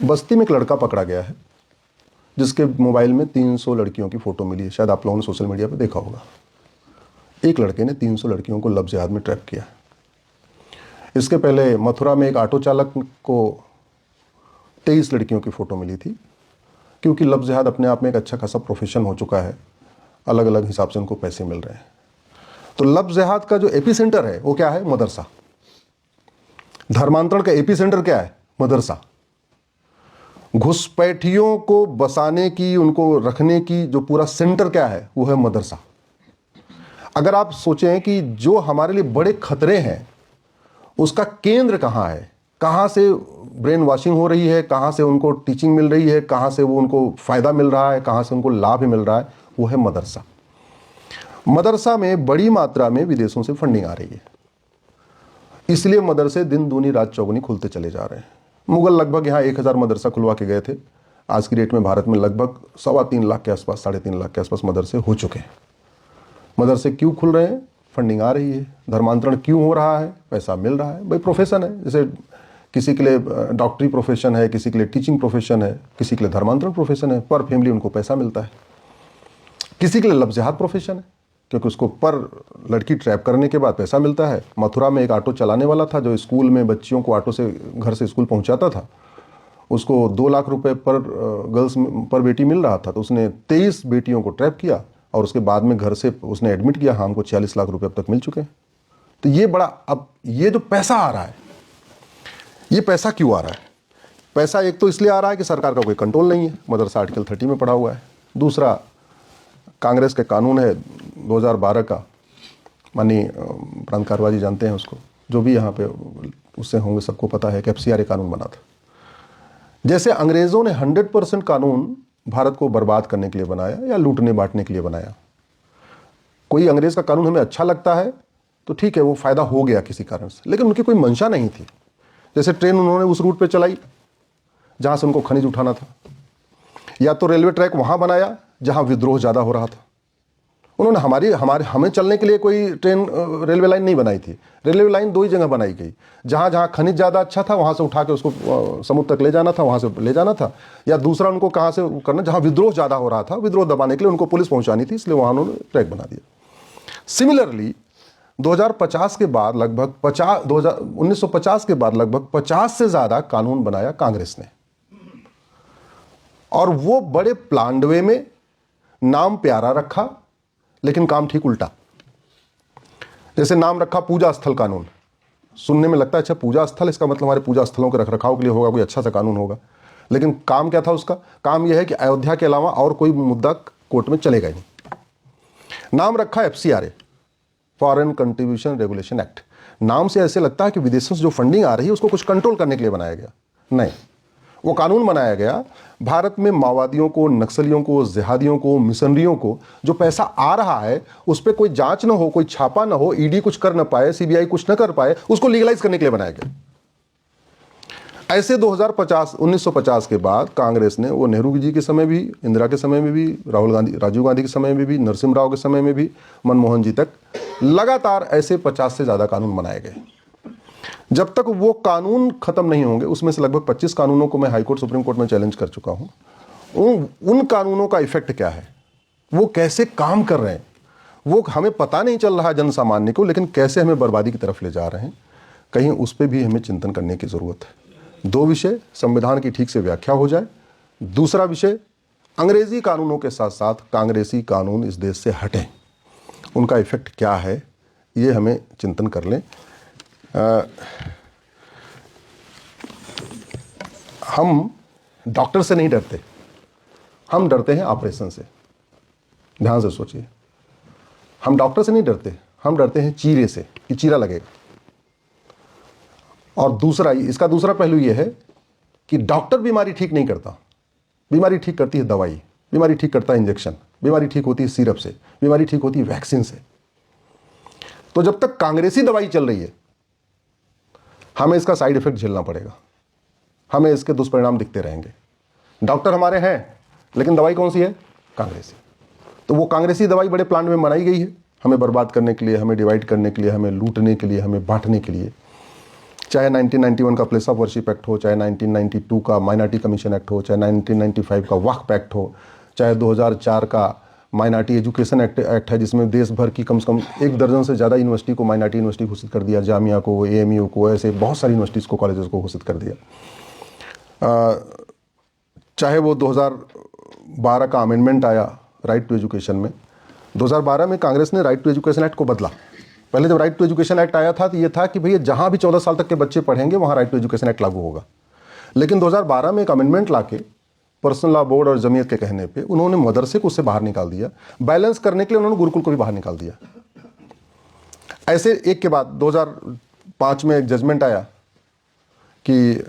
बस्ती में एक लड़का पकड़ा गया है जिसके मोबाइल में 300 लड़कियों की फ़ोटो मिली है। शायद आप लोगों ने सोशल मीडिया पर देखा होगा। एक लड़के ने 300 लड़कियों को लव जिहाद में ट्रैप किया। इसके पहले मथुरा में एक ऑटो चालक को 23 लड़कियों की फ़ोटो मिली थी। क्योंकि लव जिहाद अपने आप में एक अच्छा खासा प्रोफेशन हो चुका है, अलग अलग हिसाब से उनको पैसे मिल रहे हैं। तो लव जिहाद का जो एपी सेंटर है वो क्या है? मदरसा। धर्मांतरण का एपी सेंटर क्या है? मदरसा। घुसपैठियों को बसाने की, उनको रखने की जो पूरा सेंटर क्या है वो है मदरसा। अगर आप सोचें कि जो हमारे लिए बड़े खतरे हैं उसका केंद्र कहाँ है, कहाँ से ब्रेन वॉशिंग हो रही है, कहाँ से उनको टीचिंग मिल रही है, कहाँ से वो उनको फ़ायदा मिल रहा है, कहाँ से उनको लाभ मिल रहा है, वो है मदरसा। मदरसा में बड़ी मात्रा में विदेशों से फंडिंग आ रही है, इसलिए मदरसे दिन दूनी रात चौगुनी खुलते चले जा रहे हैं। मुगल लगभग यहाँ 1000 मदरसा खुलवा के गए थे। आज की डेट में भारत में लगभग 3.25 लाख के आसपास, 3.5 लाख के आसपास मदरसे हो चुके हैं। मदरसे क्यों खुल रहे हैं? फंडिंग आ रही है। धर्मांतरण क्यों हो रहा है? पैसा मिल रहा है। भाई प्रोफेशन है, जैसे किसी के लिए डॉक्टरी प्रोफेशन है, किसी के लिए टीचिंग प्रोफेशन है, किसी के लिए धर्मांतरण प्रोफेशन है, पर फैमिली उनको पैसा मिलता है। किसी के लिए लव जिहाद प्रोफेशन है क्योंकि उसको पर लड़की ट्रैप करने के बाद पैसा मिलता है। मथुरा में एक ऑटो चलाने वाला था जो स्कूल में बच्चियों को ऑटो से घर से स्कूल पहुंचाता था, उसको 2 लाख रुपए पर गर्ल्स पर बेटी मिल रहा था। तो उसने 23 बेटियों को ट्रैप किया और उसके बाद में घर से उसने एडमिट किया। हाँ, हमको 40 लाख रुपए अब तक मिल चुके हैं। तो ये बड़ा, अब ये जो पैसा आ रहा है, ये पैसा क्यों आ रहा है? पैसा एक तो इसलिए आ रहा है कि सरकार का कोई कंट्रोल नहीं है, मदरसा आर्टिकल 30 में पड़ा हुआ है। दूसरा, कांग्रेस का कानून है 2012 का, माननीय प्रांत कारवाजी जानते हैं उसको, जो भी यहाँ पे उससे होंगे सबको पता है कि FCRA कानून बना था। जैसे अंग्रेज़ों ने 100% कानून भारत को बर्बाद करने के लिए बनाया या लूटने बांटने के लिए बनाया। कोई अंग्रेज़ का कानून हमें अच्छा लगता है तो ठीक है, वो फ़ायदा हो गया किसी कारण से, लेकिन उनकी कोई मंशा नहीं थी। जैसे ट्रेन उन्होंने उस रूट पे चलाई जहाँ से उनको खनिज उठाना था, या तो रेलवे ट्रैक वहाँ बनाया जहाँ विद्रोह ज़्यादा हो रहा था। उन्होंने हमें चलने के लिए कोई ट्रेन रेलवे लाइन नहीं बनाई थी। रेलवे लाइन 2 ही जगह बनाई गई, जहाँ खनिज ज़्यादा अच्छा था वहाँ से उठा के उसको समुद्र तक ले जाना था, वहाँ से ले जाना था, या दूसरा उनको कहाँ से करना, जहाँ विद्रोह ज़्यादा हो रहा था, विद्रोह दबाने के लिए उनको पुलिस पहुँचानी थी, इसलिए वहाँ उन्होंने ट्रैक बना दिया। सिमिलरली 2050 के बाद लगभग 1950 के बाद लगभग 50 से ज़्यादा कानून बनाया कांग्रेस ने, और वो बड़े प्लान्ड वे में, नाम प्यारा रखा लेकिन काम ठीक उल्टा। जैसे नाम रखा पूजा स्थल कानून, सुनने में लगता है अच्छा पूजा स्थल, इसका मतलब हमारे पूजा स्थलों के रखरखाव के लिए होगा, कोई अच्छा सा कानून होगा, लेकिन काम क्या था उसका? काम यह है कि अयोध्या के अलावा और कोई मुद्दा कोर्ट में चलेगा ही नहीं। नाम रखा FCRA, foreign contribution regulation act. नाम से ऐसे लगता है कि विदेशों से जो फंडिंग आ रही है उसको कुछ कंट्रोल करने के लिए बनाया गया। नहीं, वो कानून बनाया गया भारत में माओवादियों को, नक्सलियों को, जिहादियों को, मिशनरियों को जो पैसा आ रहा है उस पर कोई जांच ना हो, कोई छापा ना हो, ED कुछ कर ना पाए, CBI कुछ ना कर पाए, उसको लीगलाइज करने के लिए बनाया गया। ऐसे 1950 के बाद कांग्रेस ने, वो नेहरू जी के समय भी, इंदिरा के समय में भी, राजीव गांधी के समय में भी, नरसिम्हा राव के समय में भी, मनमोहन जी तक, लगातार ऐसे 50 से ज़्यादा कानून बनाए गए। जब तक वो कानून खत्म नहीं होंगे, उसमें से लगभग 25 कानूनों को मैं हाईकोर्ट, सुप्रीम कोर्ट में चैलेंज कर चुका हूं, उन कानूनों का इफेक्ट क्या है, वो कैसे काम कर रहे हैं, वो हमें पता नहीं चल रहा है जन सामान्य को, लेकिन कैसे हमें बर्बादी की तरफ ले जा रहे हैं, कहीं उस पर भी हमें चिंतन करने की ज़रूरत है। 2 विषय, संविधान की ठीक से व्याख्या हो जाए, दूसरा विषय अंग्रेजी कानूनों के साथ साथ कांग्रेसी कानून इस देश से हटें, उनका इफेक्ट क्या है ये हमें चिंतन कर लें। हम डॉक्टर से नहीं डरते, हम डरते हैं ऑपरेशन से। ध्यान से सोचिए, हम डॉक्टर से नहीं डरते, हम डरते हैं चीरे से कि चीरा लगेगा। और दूसरा, इसका दूसरा पहलू यह है कि डॉक्टर बीमारी ठीक नहीं करता, बीमारी ठीक करती है दवाई, बीमारी ठीक करता है इंजेक्शन, बीमारी ठीक होती है सिरप से, बीमारी ठीक होती है वैक्सीन से। तो जब तक कांग्रेसी दवाई चल रही है हमें इसका साइड इफेक्ट झेलना पड़ेगा, हमें इसके दुष्परिणाम दिखते रहेंगे। डॉक्टर हमारे हैं लेकिन दवाई कौन सी है? कांग्रेसी। तो वो कांग्रेसी दवाई बड़े प्लान में बनाई गई है, हमें बर्बाद करने के लिए, हमें डिवाइड करने के लिए, हमें लूटने के लिए, हमें बांटने के लिए। चाहे 1991 का प्लेस ऑफ वर्शिप एक्ट हो, चाहे 1992 का माइनॉरिटी कमीशन एक्ट हो, चाहे 1995 का वक्फ एक्ट हो, चाहे 2004 का माइनॉरिटी एजुकेशन एक्ट है जिसमें देश भर की कम से कम 1 दर्जन से ज़्यादा यूनिवर्सिटी को माइनॉरिटी यूनिवर्सिटी घोषित कर दिया, जामिया को, AMU को, ऐसे बहुत सारी यूनिवर्सिटीज़ को, कॉलेजेस को घोषित कर दिया। चाहे वो 2012 का अमेंडमेंट आया राइट टू एजुकेशन में, 2012 में कांग्रेस ने राइट टू एजुकेशन एक्ट को बदला। पहले जब राइट टू एजुकेशन एक्ट आया था तो ये था कि भैया जहाँ भी 14 साल तक के बच्चे पढ़ेंगे वहाँ राइट टू एजुकेशन एक्ट लागू होगा। लेकिन 2012 में एक अमेंडमेंट लाके पर्सनल लॉ बोर्ड और जमीयत के कहने पे उन्होंने मदरसे को उससे बाहर निकाल दिया। बैलेंस करने के लिए उन्होंने गुरुकुल को भी बाहर निकाल दिया। ऐसे एक के बाद 2005 में एक जजमेंट आया कि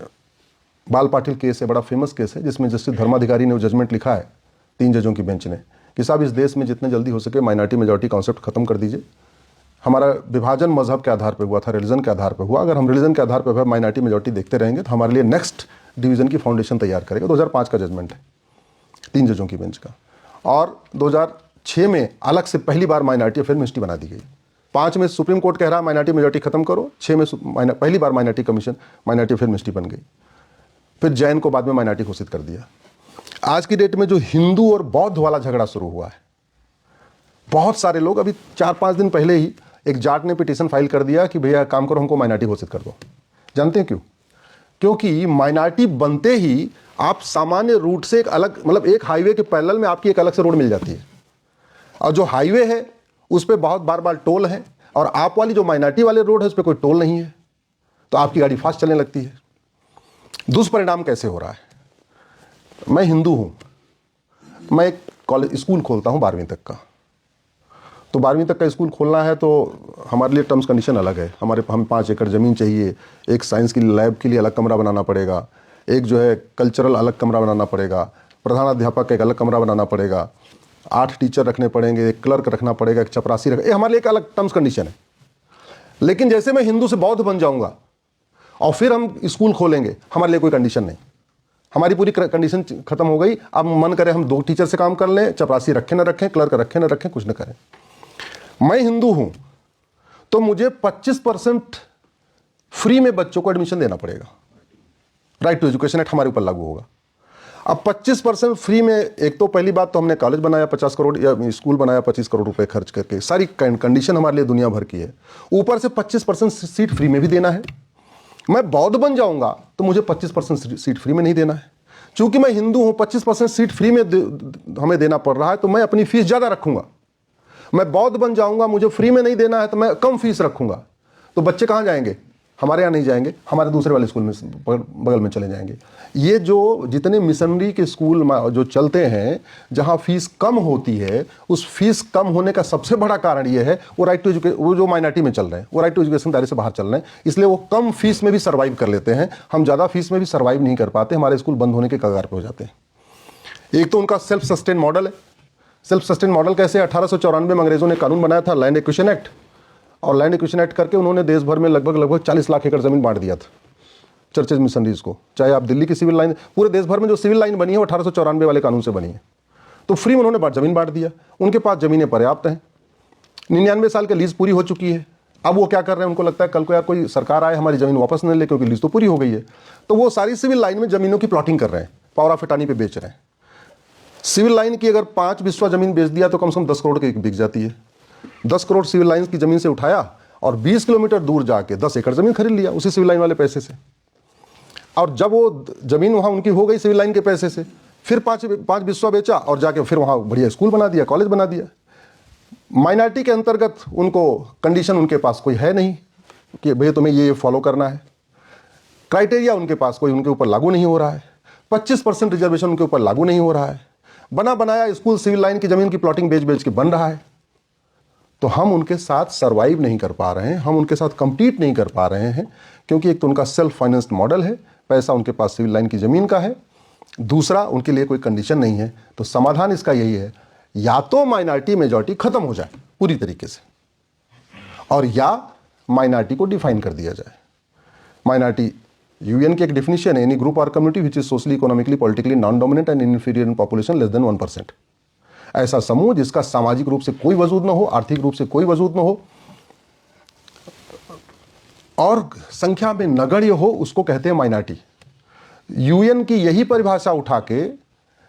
बाल पाटिल केस है, बड़ा फेमस केस है, जिसमें जस्टिस धर्माधिकारी ने वो जजमेंट लिखा है 3 जजों की बेंच ने कि साहब इस देश में जितने जल्दी हो सके माइनॉरिटी मेजॉरिटी कॉन्सेप्ट खत्म कर दीजिए। हमारा विभाजन मजहब के आधार पर हुआ था, रिलीजन के आधार पर हुआ। अगर हम रिलीजन के आधार पर माइनॉरिटी मेजॉरिटी देखते रहेंगे तो हमारे लिए नेक्स्ट डिवीज़न की फाउंडेशन तैयार करेगा। 2005 का जजमेंट है 3 जजों की बेंच का। और 2006 में अलग से पहली बार माइनॉरिटी अफेयर मिनिस्ट्री बना दी गई। 5 में सुप्रीम कोर्ट कह रहा है माइनॉरिटी मेजॉरिटी खत्म करो, 6 में पहली बार minority commission minority affair ministry बन गई। फिर जैन को बाद में माइनॉरिटी घोषित कर दिया। आज की डेट में जो हिंदू और बौद्ध वाला झगड़ा शुरू हुआ है, बहुत सारे लोग, अभी 4-5 दिन पहले ही एक जाट ने पिटीशन फाइल कर दिया कि भैया काम करो, हमको माइनॉरिटी घोषित कर दो। जानते हैं क्यों? क्योंकि माइनॉरिटी बनते ही आप सामान्य रूट से एक अलग, मतलब एक हाईवे के पैरेलल में आपकी एक अलग से रोड मिल जाती है, और जो हाईवे है उस पर बहुत बार टोल है, और आप वाली जो माइनॉरिटी वाले रोड है उस पर कोई टोल नहीं है, तो आपकी गाड़ी फास्ट चलने लगती है। दुष्परिणाम कैसे हो रहा है? मैं हिंदू हूं, मैं एक कॉलेज स्कूल खोलता हूं 12वीं तक का, तो 12वीं तक का स्कूल खोलना है तो हमारे लिए टर्म्स कंडीशन अलग है। हमें 5 एकड़ ज़मीन चाहिए, एक साइंस की लैब के लिए अलग कमरा बनाना पड़ेगा, एक जो है कल्चरल अलग कमरा बनाना पड़ेगा, प्रधानाध्यापक का एक अलग कमरा बनाना पड़ेगा, 8 टीचर रखने पड़ेंगे, एक क्लर्क रखना पड़ेगा, एक चपरासी ये हमारे लिए एक अलग टर्म्स कंडीशन है। लेकिन जैसे मैं हिंदू से बौद्ध बन जाऊँगा और फिर हम स्कूल खोलेंगे, हमारे लिए कोई कंडीशन नहीं, हमारी पूरी कंडीशन खत्म हो गई। अब मन करे हम 2 टीचर से काम कर लें, चपरासी रखें ना रखें, क्लर्क रखें ना रखें, कुछ न करें। मैं हिंदू हूं तो मुझे 25% फ्री में बच्चों को एडमिशन देना पड़ेगा। राइट टू एजुकेशन एक्ट हमारे ऊपर लागू होगा। अब 25% फ्री में, एक तो पहली बात तो हमने कॉलेज बनाया 50 करोड़, या स्कूल बनाया 25 करोड़ रुपए खर्च करके, सारी कंडीशन हमारे लिए दुनिया भर की है। ऊपर से 25% सीट फ्री में भी देना है। मैं बौद्ध बन जाऊंगा तो मुझे 25% सीट फ्री में नहीं देना है। चूंकि मैं हिंदू हूं, 25% सीट फ्री में हमें देना पड़ रहा है, तो मैं अपनी फीस ज्यादा रखूंगा। मैं बौद्ध बन जाऊंगा, मुझे फ्री में नहीं देना है, तो मैं कम फीस रखूंगा। तो बच्चे कहाँ जाएंगे? हमारे यहाँ नहीं जाएंगे, हमारे दूसरे वाले स्कूल में बगल में चले जाएंगे। ये जो जितने मिशनरी के स्कूल जो चलते हैं जहाँ फीस कम होती है, उस फीस कम होने का सबसे बड़ा कारण ये है वो राइट टू एजुकेशन, वो जो माइनॉरिटी में चल रहे हैं वो राइट टू एजुकेशन दायरे से बाहर चल रहे हैं, इसलिए वो कम फीस में भी सर्वाइव कर लेते हैं। हम ज़्यादा फीस में भी सर्वाइव नहीं कर पाते, हमारे स्कूल बंद होने के कगार पर हो जाते हैं। एक तो उनका सेल्फ सस्टेन मॉडल है। सेल्फ सस्टेन मॉडल कैसे? 1894 में अंग्रेजों ने कानून बनाया था, लैंड एक्विजिशन एक्ट, और लैंड एक्विजिशन एक्ट करके उन्होंने देश भर में लगभग 40 लाख एकड़ जमीन बांट दिया था चर्चेज मिशनरीज को। चाहे आप दिल्ली की सिविल लाइन, पूरे देश भर में जो सिविल लाइन बनी है वो 1894 वाले कानून से बनी है। तो फ्री में उन्होंने जमीन बांट दिया, उनके पास जमीनें पर्याप्त हैं। 99 साल की लीज पूरी हो चुकी है। अब वो क्या कर रहे हैं? उनको लगता है कल को यार कोई सरकार आए हमारी जमीन वापस न ले, क्योंकि लीज तो पूरी हो गई है। तो वो सारी सिविल लाइन में जमीनों की प्लॉटिंग कर रहे हैं, पावर ऑफ अटॉर्नी पे बेच रहे हैं। सिविल लाइन की अगर 5 बिस्वा जमीन बेच दिया तो कम से कम 10 करोड़ की बिक जाती है। 10 करोड़ सिविल लाइन की जमीन से उठाया और 20 किलोमीटर दूर जाके 10 एकड़ जमीन खरीद लिया उसी सिविल लाइन वाले पैसे से। और जब वो जमीन वहां उनकी हो गई सिविल लाइन के पैसे से, फिर 5 बिस्वा बेचा और जाके फिर वहां बढ़िया स्कूल बना दिया, कॉलेज बना दिया। माइनॉरिटी के अंतर्गत उनको कंडीशन उनके पास कोई है नहीं कि भैया तुम्हें ये फॉलो करना है। क्राइटेरिया उनके पास कोई उनके ऊपर लागू नहीं हो रहा है। 25% रिजर्वेशन उनके ऊपर लागू नहीं हो रहा है। बना बनाया स्कूल सिविल लाइन की जमीन की प्लॉटिंग बेच बेच के बन रहा है। तो हम उनके साथ सरवाइव नहीं कर पा रहे हैं, हम उनके साथ कंपीट नहीं कर पा रहे हैं, क्योंकि एक तो उनका सेल्फ फाइनेंस्ड मॉडल है, पैसा उनके पास सिविल लाइन की जमीन का है, दूसरा उनके लिए कोई कंडीशन नहीं है। तो समाधान इसका यही है, या तो माइनॉरिटी मेजॉरिटी खत्म हो जाए पूरी तरीके से, और या माइनॉरिटी को डिफाइन कर दिया जाए। माइनॉरिटी यूएन की एक डेफिनेशन है, एनी ग्रुप और community which is socially, economically, politically non dominant and inferior in population less than 1%। ऐसा समूह जिसका सामाजिक रूप से कोई वजूद न हो, आर्थिक रूप से कोई वजूद न हो, और संख्या में नगण्य हो उसको कहते हैं माइनॉरिटी। यूएन की यही परिभाषा उठा के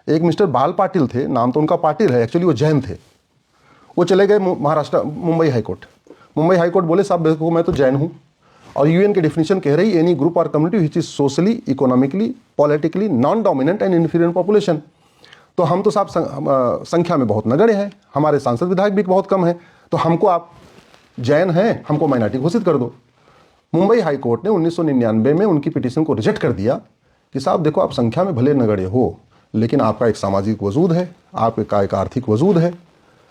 एक मिस्टर बाल पाटिल थे, नाम तो उनका पाटिल है, एक्चुअली वो जैन थे, वो चले गए महाराष्ट्र मुंबई हाईकोर्ट। मुंबई हाईकोर्ट बोले साहब देखो मैं तो जैन हूँ, और यूएन की डेफिनेशन कह रही एनी ग्रुप और community which is socially economically politically non dominant and inferior population. तो हम तो साहब संख्या में बहुत नगण्य हैं, हमारे सांसद विधायक भी बहुत कम हैं, तो हमको आप जैन हैं हमको माइनॉरिटी घोषित कर दो। मुंबई हाईकोर्ट ने 1999 में उनकी पिटीशन को रिजेक्ट कर दिया कि साहब देखो आप संख्या में भले नगण्य हो, लेकिन आपका एक सामाजिक वजूद है, आपका एक आर्थिक वजूद है,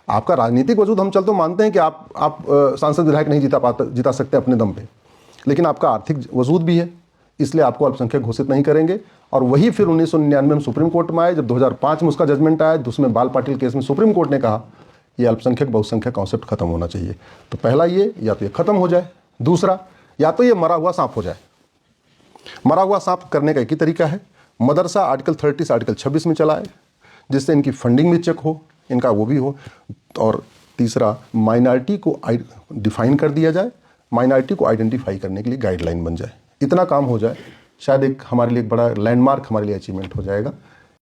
आपका राजनीतिक वजूद हम चल तो मानते हैं कि आप सांसद विधायक नहीं जिता सकते अपने दम पे, लेकिन आपका आर्थिक वजूद भी है, इसलिए आपको अल्पसंख्यक घोषित नहीं करेंगे। और वही फिर 1999 में सुप्रीम कोर्ट में आए, जब 2005 में उसका जजमेंट आया, जिसमें बाल पाटिल केस में सुप्रीम कोर्ट ने कहा ये अल्पसंख्यक बहुसंख्यक कॉन्सेप्ट खत्म होना चाहिए। तो पहला ये, या तो ये खत्म हो जाए, दूसरा या तो ये मरा हुआ सांप हो जाए। मरा हुआ सांप करने का एक ही तरीका है, मदरसा आर्टिकल 30 से आर्टिकल 26 में चला है, जिससे इनकी फंडिंग भी चेक हो, इनका वो भी हो। और तीसरा माइनॉरिटी को डिफाइन कर दिया जाए, माइनॉरिटी को आइडेंटिफाई करने के लिए गाइडलाइन बन जाए। इतना काम हो जाए, शायद एक हमारे लिए एक बड़ा लैंडमार्क हमारे लिए अचीवमेंट हो जाएगा।